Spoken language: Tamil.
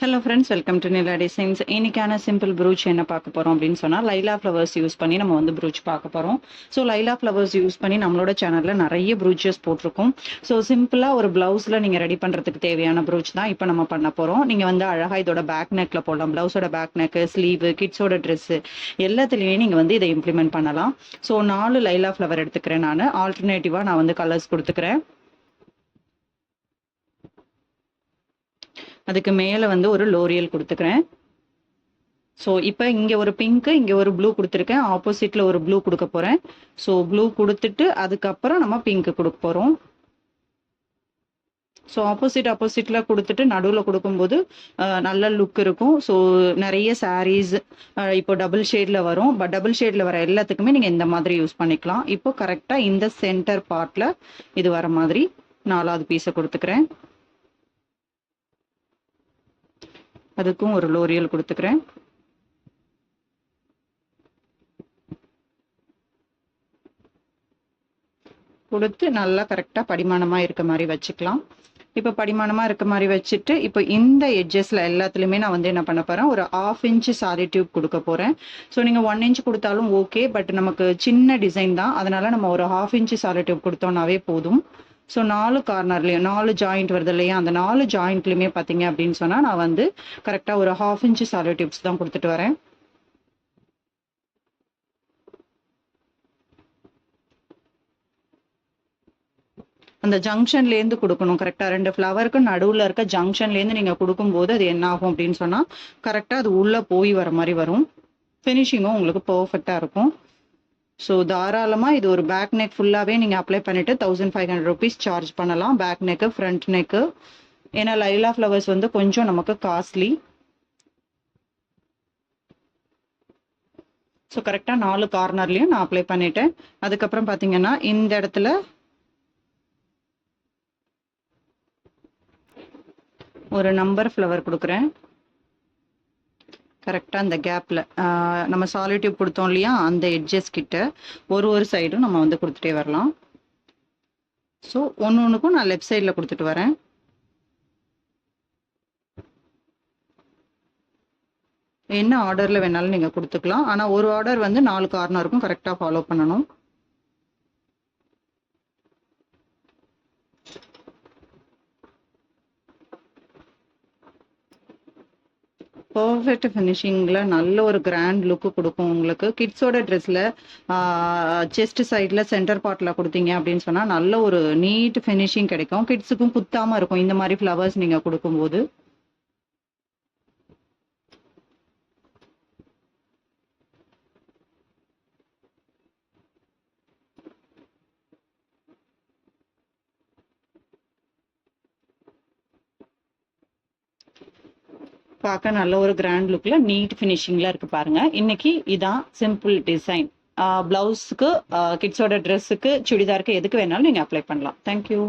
Hello friends, welcome to Nila designs. இன்னைக்கான சிம்பிள் ப்ரூச் என்ன பார்க்க போகிறோம் அப்படின்னு சொன்னால், லைலா ஃப்ளவர்ஸ் யூஸ் பண்ணி நம்ம வந்து ப்ரூச் பார்க்க போகிறோம். ஸோ லைலா ஃப்ளவர்ஸ் யூஸ் பண்ணி நம்மளோட சேனலில் நிறைய ப்ரூச்சஸ் போட்டிருக்கோம். ஸோ சிம்பிளாக ஒரு ப்ளவுஸில் நீங்கள் ரெடி பண்ணுறதுக்கு தேவையான ப்ரூச் தான் இப்போ நம்ம பண்ண போகிறோம். நீங்கள் வந்து அழகாக இதோட பேக் நெக்கில் போடலாம். ப்ளவுஸோட பேக் நெக்கு, ஸ்லீவு, கிட்ஸோட ட்ரெஸ்ஸு எல்லாத்துலேயுமே நீங்கள் வந்து இதை இம்ப்ளிமெண்ட் பண்ணலாம். ஸோ 4 லைலா ஃப்ளவர் எடுத்துக்கிறேன். நான் ஆல்டர்னேட்டிவாக நான் வந்து கலர்ஸ் கொடுத்துக்கிறேன். அதுக்கு மேலே வந்து ஒரு லோரியல் கொடுத்துக்கிறேன். ஸோ இப்போ இங்கே ஒரு பிங்க்கு, இங்கே ஒரு ப்ளூ கொடுத்துருக்கேன். ஆப்போசிட்டில் ஒரு ப்ளூ கொடுக்க போகிறேன். ஸோ ப்ளூ கொடுத்துட்டு அதுக்கப்புறம் நம்ம பிங்க்கு கொடுக்க போகிறோம். ஸோ ஆப்போசிட்டில் கொடுத்துட்டு நடுவில் கொடுக்கும்போது நல்ல லுக் இருக்கும். ஸோ நிறைய சாரீஸ் இப்போ டபுள் ஷேடில் வரும். டபுள் ஷேடில் வர எல்லாத்துக்குமே நீங்கள் இந்த மாதிரி யூஸ் பண்ணிக்கலாம். இப்போ கரெக்டாக இந்த சென்டர் பார்ட்டில் இது வர மாதிரி 4வது பீஸை கொடுத்துக்கிறேன். அதுக்கும் ஒரு லோரியல் கொடுத்துக்கிறேன். கொடுத்து நல்லா கரெக்டாக படிமானமாக இருக்க மாதிரி வச்சுக்கலாம். இப்போ படிமானமாக இருக்க மாதிரி வச்சுட்டு இப்போ இந்த எட்ஜஸில் எல்லாத்துலேயுமே நான் வந்து என்ன பண்ண போகிறேன், ஒரு 1/2 இன்ச்சு சாரி டியூப் கொடுக்க போகிறேன். ஸோ நீங்கள் 1 இன்ச் கொடுத்தாலும் ஓகே, பட் நமக்கு சின்ன டிசைன் தான், அதனால் நம்ம ஒரு 1/2 இன்ச்சு சாரி டியூப் கொடுத்தோம்னாவே போதும். ஸோ 4 கார்னர்லேயும் 4 ஜாயிண்ட் வருது இல்லையா, அந்த 4 ஜாயிண்ட்லையுமே பார்த்தீங்க அப்படின்னு சொன்னால் நான் வந்து கரெக்டாக ஒரு 1/2 இன்ச்சு சாரி டியூப்ஸ் தான் கொடுத்துட்டு வரேன். அந்த ஜங்ஷன்லேருந்து கொடுக்கணும் கரெக்டாக. 2 ஃப்ளவருக்கு நடுவில் இருக்க ஜங்ஷன்லேருந்து நீங்கள் கொடுக்கும்போது அது என்ன ஆகும் அப்படின்னு சொன்னால் கரெக்டாக அது உள்ளே போய் வர மாதிரி வரும். ஃபினிஷிங்கும் உங்களுக்கு பர்ஃபெக்டாக இருக்கும். ஸோ தாராளமாக இது ஒரு பேக் நெக் ஃபுல்லாகவே நீங்கள் அப்ளை பண்ணிவிட்டு 1500 rupees சார்ஜ் பண்ணலாம். Back neck, front neck. ஏன்னா லைலா ஃப்ளவர்ஸ் வந்து கொஞ்சம் நமக்கு காஸ்ட்லி. ஸோ கரெக்டாக 4 கார்னர்லேயும் நான் அப்ளை பண்ணிட்டேன். அதுக்கப்புறம் பார்த்தீங்கன்னா இந்த இடத்துல ஒரு நம்பர் ஃப்ளவர் கொடுக்குறேன். கரெக்டாக அந்த கேப்பில் நம்ம சாலிட் டியூப் கொடுத்தோம் இல்லையா, அந்த எட்ஜஸ் கிட்ட ஒரு சைடும் நம்ம வந்து கொடுத்துட்டே வரலாம். ஸோ ஒன்றுக்கும் நான் லெஃப்ட் சைடில் கொடுத்துட்டு வரேன். என்ன ஆர்டரில் வேணாலும் நீங்கள் கொடுத்துக்கலாம். ஆனால் ஒரு ஆர்டர் வந்து 4 கார்னருக்கும் கரெக்டாக ஃபாலோ பண்ணணும். பர்ஃபெக்ட் ஃபினிஷிங்கில் நல்ல ஒரு கிராண்ட் லுக்கு கொடுக்கும் உங்களுக்கு. கிட்ஸோட ட்ரெஸ்ஸில் செஸ்ட் சைடில் சென்டர் பார்ட்டில் கொடுத்தீங்க அப்படின்னு சொன்னால் நல்ல ஒரு நீட் ஃபினிஷிங் கிடைக்கும். கிட்ஸுக்கும் குத்தாமல் இருக்கும் இந்த மாதிரி ஃப்ளவர்ஸ் நீங்கள் கொடுக்கும்போது. பார்க்க நல்ல ஒரு கிராண்ட் லுக்ல நீட் ஃபினிஷிங்ல இருக்கு பாருங்க. இன்னைக்கு இதான் சிம்பிள் டிசைன். பிளவுஸுக்கு, கிட்ஸோட ட்ரெஸ்ஸுக்கு, சுடிதாருக்கு எதுக்கு வேணாலும் நீங்க அப்ளை பண்ணலாம். தேங்க்யூ.